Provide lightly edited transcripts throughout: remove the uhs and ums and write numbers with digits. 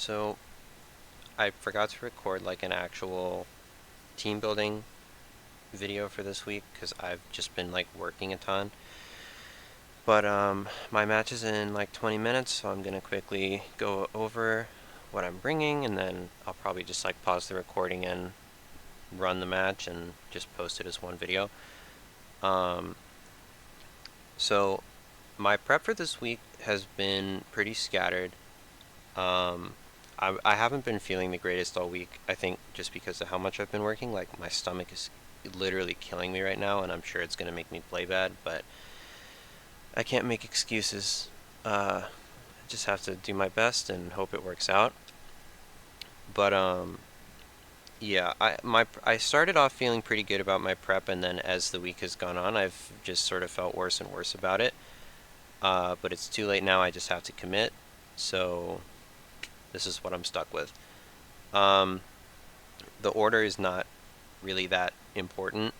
So I forgot to record like an actual team building video for this week because I've just been like working a ton. But my match is in like 20 minutes, so I'm gonna quickly go over what I'm bringing, and then I'll probably just like pause the recording and run the match and just post it as one video. Um, so my prep for this week has been pretty scattered. Um, I haven't been feeling the greatest all week. I think just because of how much I've been working, like my stomach is literally killing me right now, and I'm sure it's gonna make me play bad, but I can't make excuses. I just have to do my best and hope it works out. But yeah, I started off feeling pretty good about my prep, and then as the week has gone on, I've just sort of felt worse and worse about it. But it's too late now. I just have to commit. So this is what I'm stuck with. Um, the order is not really that important.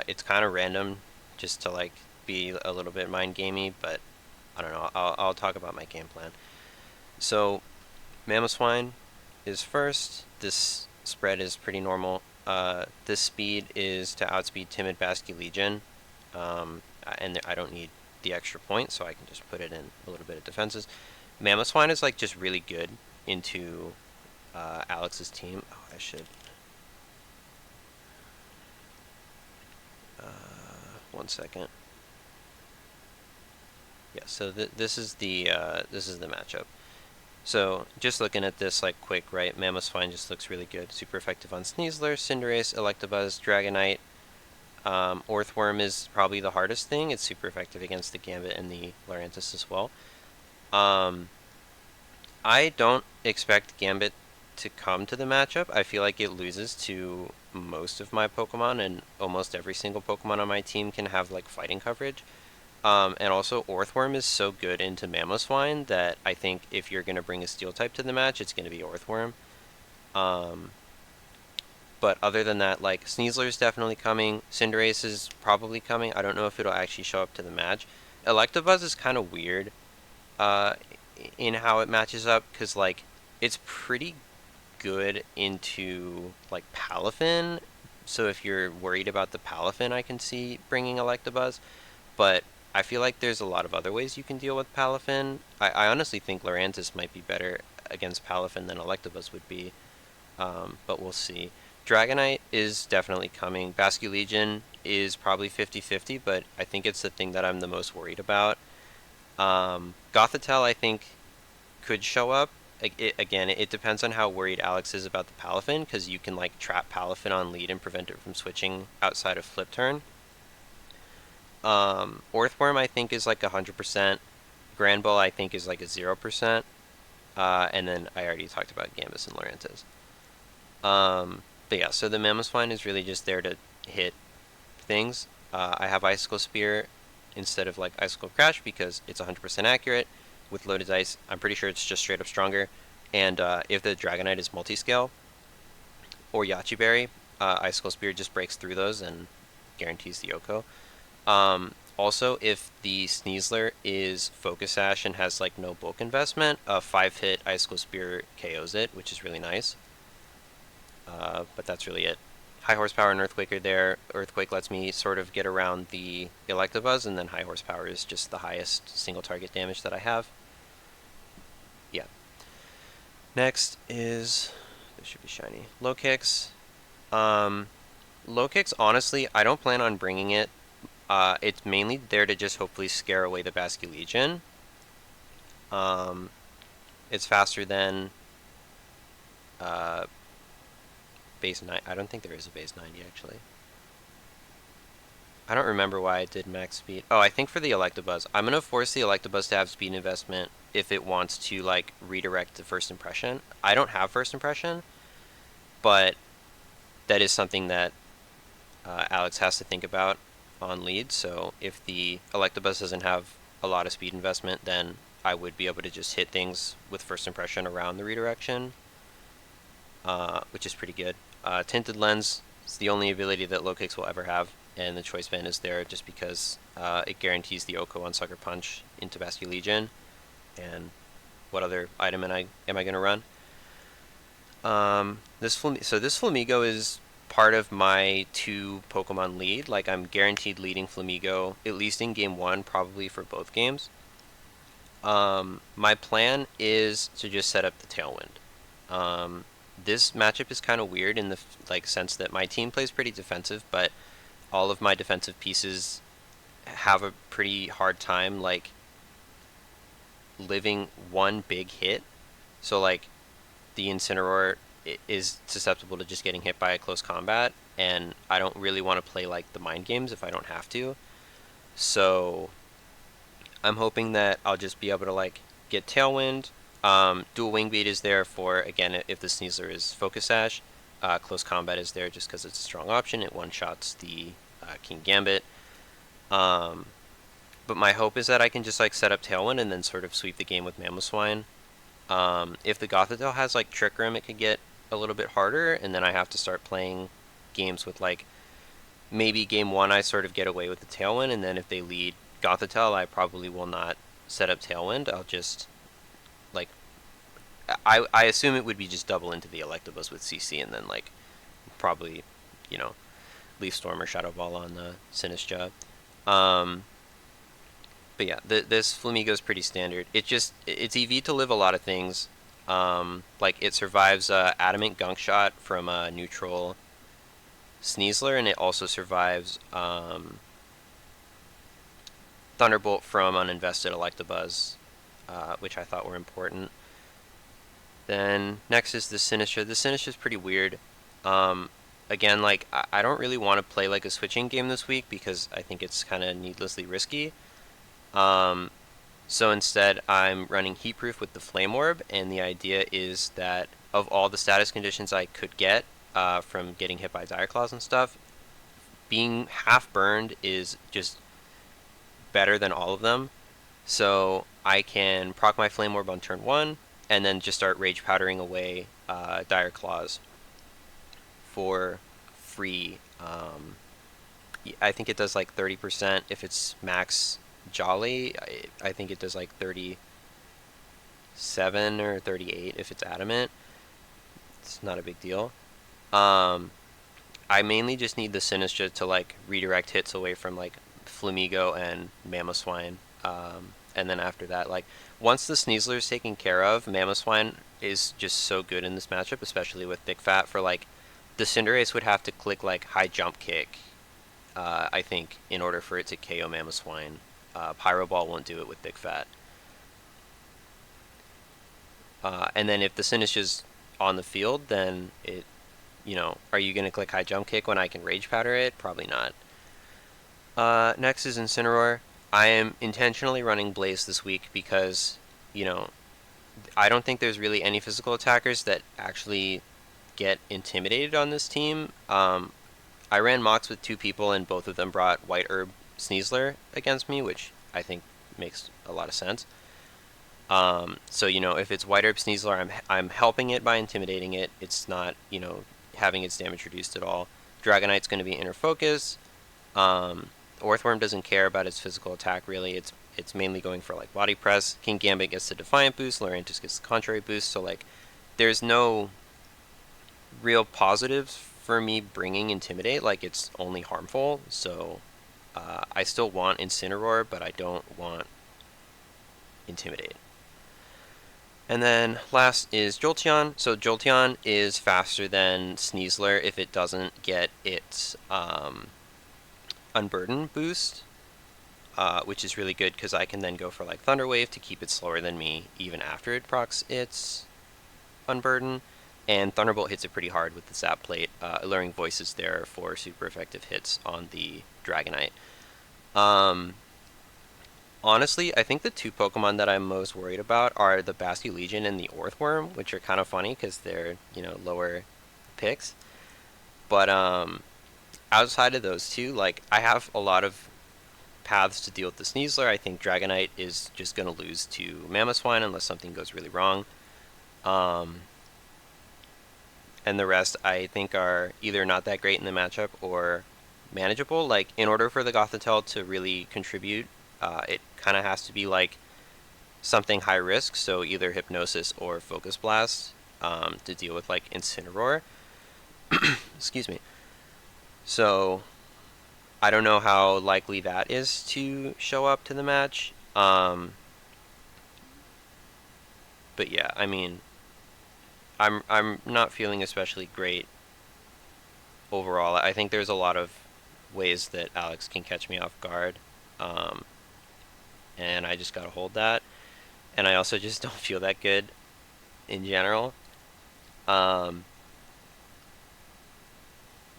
It's kind of random, just to like be a little bit mind gamey, but I don't know. I'll talk about my game plan. So Mammoth Swine is first. This spread is pretty normal. This speed is to outspeed Timid Basque Legion, and I don't need the extra point, so I can just put it in a little bit of defenses. Mammoth Swine is like just really good into Alex's team. Oh, I should. One second. Yeah, so this is the matchup. So just looking at this like quick, right? Mammoth Swine just looks really good. Super effective on Sneasler, Cinderace, Electabuzz, Dragonite. Orthworm is probably the hardest thing. It's super effective against the Gambit and the Lurantis as well. I don't expect Gambit to come to the matchup. I feel like it loses to most of my Pokemon, and almost every single Pokemon on my team can have like fighting coverage. And also, Orthworm is so good into Mamoswine that I think if you're going to bring a Steel type to the match, it's going to be Orthworm. Um, but other than that, like, Sneasler is definitely coming. Cinderace is probably coming. I don't know if it'll actually show up to the match. Electabuzz is kind of weird uh, in how it matches up, because, like, it's pretty good into, like, Palafin. So if you're worried about the Palafin, I can see bringing Electabuzz. But I feel like there's a lot of other ways you can deal with Palafin. I honestly think Lurantis might be better against Palafin than Electabuzz would be, but we'll see. Dragonite is definitely coming. Basculegion is probably 50-50, but I think it's the thing that I'm the most worried about. Gothitelle, I think, could show up. Again, it depends on how worried Alex is about the Palafin, because you can like trap Palafin on lead and prevent it from switching outside of flip turn. Orthworm I think is like 100%. Granbull I think is like a 0%. And then I already talked about Gambus and Lurantis. But yeah, so the Mamoswine is really just there to hit things. I have Icicle Spear instead of like Icicle Crash because it's 100% accurate. With loaded dice, I'm pretty sure it's just straight up stronger. And if the Dragonite is multi-scale or Yachi Berry, Icicle Spear just breaks through those and guarantees the Oko. Also, if the Sneasler is Focus Sash and has like no bulk investment, a 5-hit Icicle Spear KOs it, which is really nice. But that's really it. High horsepower and Earthquake are there. Earthquake lets me sort of get around the Electabuzz, and then high horsepower is just the highest single target damage that I have. Yeah. Next is, this should be shiny, Low Kicks. Low Kicks, honestly, I don't plan on bringing it. It's mainly there to just hopefully scare away the Basculegion. It's faster than base 9. I don't think there is a base 90 actually. I don't remember why I did max speed. Oh, I think for the Electabuzz. I'm going to force the Electabuzz to have speed investment if it wants to like redirect the first impression. I don't have first impression, but that is something that Alex has to think about on lead. So if the Electabuzz doesn't have a lot of speed investment, then I would be able to just hit things with first impression around the redirection, which is pretty good. Tinted Lens is the only ability that Low Kicks will ever have, and the Choice Band is there just because it guarantees the Oko on Sucker Punch into Basculegion. And what other item am I going to run? This Flamigo is part of my 2 Pokemon lead. Like I'm guaranteed leading Flamigo at least in game 1, probably for both games. My plan is to just set up the Tailwind. This matchup is kind of weird in the like sense that my team plays pretty defensive, but all of my defensive pieces have a pretty hard time like living one big hit. So like the Incineroar is susceptible to just getting hit by a close combat, and I don't really want to play like the mind games if I don't have to. So I'm hoping that I'll just be able to like get Tailwind. Dual Wing Beat is there for, again, if the Sneasler is Focus Sash. Close Combat is there just because it's a strong option. It one-shots the King Gambit. Um, but my hope is that I can just like set up Tailwind and then sort of sweep the game with Mamoswine. If the Gothitelle has like Trick Room, it could get a little bit harder, and then I have to start playing games with like maybe game 1 I sort of get away with the Tailwind, and then if they lead Gothitelle, I probably will not set up Tailwind. I'll just like I assume it would be just double into the Electabuzz with CC, and then like probably, you know, Leaf Storm or Shadow Ball on the Sinistcha. But yeah, this Flamigo is pretty standard. It's EV to live a lot of things. Like it survives Adamant Gunk Shot from a neutral Sneasler, and it also survives Thunderbolt from uninvested Electabuzz, which I thought were important. Then next is the Sinistcha. The Sinistcha is pretty weird. Again, like I don't really want to play like a switching game this week because I think it's kind of needlessly risky. So instead, I'm running Heat Proof with the Flame Orb, and the idea is that of all the status conditions I could get from getting hit by Dire Claws and stuff, being half burned is just better than all of them. So I can proc my Flame Orb on turn 1, and then just start Rage Powdering away Dire Claws for free. I think it does like 30% if it's max Jolly. I think it does like 37 or 38 if it's Adamant. It's not a big deal. I mainly just need the Sinistcha to like redirect hits away from like Flamigo and Mamoswine. And then after that, like once the Sneasler is taken care of, Mamoswine is just so good in this matchup, especially with Thick Fat. For like the Cinderace would have to click like High Jump Kick, I think, in order for it to KO Mamoswine. Pyro Ball won't do it with Thick Fat. And then if the Sinistcha's on the field, then it, you know, are you going to click High Jump Kick when I can Rage Powder it? Probably not. Next is Incineroar. I am intentionally running Blaze this week because, you know, I don't think there's really any physical attackers that actually get intimidated on this team. I ran mocks with 2 people, and both of them brought White Herb Sneasler against me, which I think makes a lot of sense. So, you know, if it's White Herb Sneasler, I'm helping it by intimidating it. It's not, you know, having its damage reduced at all. Dragonite's going to be Inner Focus. Orthworm doesn't care about its physical attack, really. It's mainly going for, like, Body Press. King Gambit gets the Defiant boost. Lurantis gets the Contrary boost. So, like, there's no real positives for me bringing Intimidate. Like, it's only harmful. So, I still want Incineroar, but I don't want Intimidate. And then last is Jolteon. So Jolteon is faster than Sneasler if it doesn't get its Unburden boost, which is really good because I can then go for like Thunder Wave to keep it slower than me even after it procs its Unburden. And Thunderbolt hits it pretty hard with the Zap Plate. Alluring Voice is there for super effective hits on the Dragonite. Honestly, I think the 2 Pokemon that I'm most worried about are the Basculegion and the Orthworm, which are kind of funny because they're, you know, lower picks. But outside of those 2, like, I have a lot of paths to deal with the Sneasler. I think Dragonite is just going to lose to Mamoswine unless something goes really wrong. And the rest I think are either not that great in the matchup or manageable. Like, in order for the Gothitelle to really contribute, it kind of has to be like something high risk, so either Hypnosis or Focus Blast. to deal with like Incineroar. Excuse me. So I don't know how likely that is to show up to the match. But yeah, I mean, I'm not feeling especially great overall. I think there's a lot of ways that Alex can catch me off guard, um, and I just gotta hold that. And I also just don't feel that good in general. Um,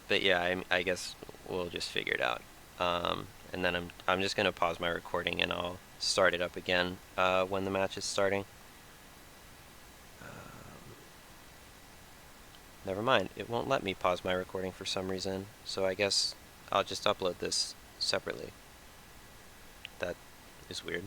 but yeah, I guess we'll just figure it out. And then I'm just gonna pause my recording and I'll start it up again when the match is starting. Never mind, it won't let me pause my recording for some reason, so I guess I'll just upload this separately. That is weird.